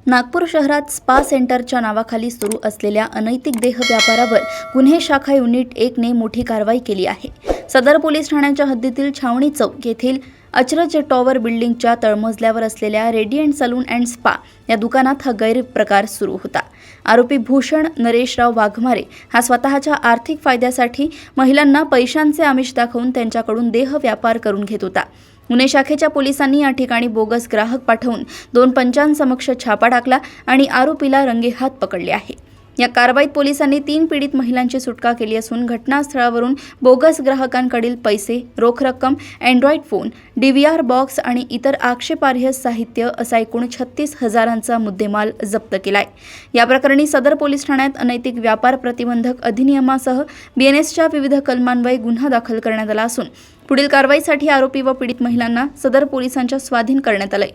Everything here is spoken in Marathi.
नागपूर शहरात स्पा सेंटरच्या नावाखाली सुरू असलेल्या अनैतिक देह व्यापारावर गुन्हे शाखा युनिट 1 ने मोठी कारवाई केली आहे। सदर पोलीस ठाण्याच्या हद्दीतील छावणी चौक येथील अचरज टॉवर बिल्डिंगच्या तळमजल्यावर असलेल्या रेडियंट सलून अँड स्पा या दुकानात हा गैरप्रकार सुरू होता। आरोपी भूषण नरेशराव वाघमारे हा स्वतःच्या आर्थिक फायद्यासाठी महिलांना पैशांचे आमिष दाखवून त्यांच्याकडून देह व्यापार करून घेत होता। गुन्हे शाखेच्या पोलिसांनी या ठिकाणी बोगस ग्राहक पाठवून 2 पंचांसमक्ष छापा टाकला आणि आरोपीला रंगेहात पकडले आहे। या कारवाईत पोलिसांनी 3 पीडित महिलांची सुटका केली असून घटनास्थळावरून बोगस ग्राहकांकडील पैसे, रोख रक्कम, अँड्रॉइड फोन, DVR बॉक्स आणि इतर आक्षेपार्ह साहित्य असा एकूण 36,000चा मुद्देमाल जप्त केलाय। या प्रकरणी सदर पोलीस ठाण्यात अनैतिक व्यापार प्रतिबंधक अधिनियमासह BNSच्या विविध कलमान्वये गुन्हा दाखल करण्यात आला असून पुढील कारवाईसाठी आरोपी व पीडित महिलांना सदर पोलिसांच्या स्वाधीन करण्यात आले।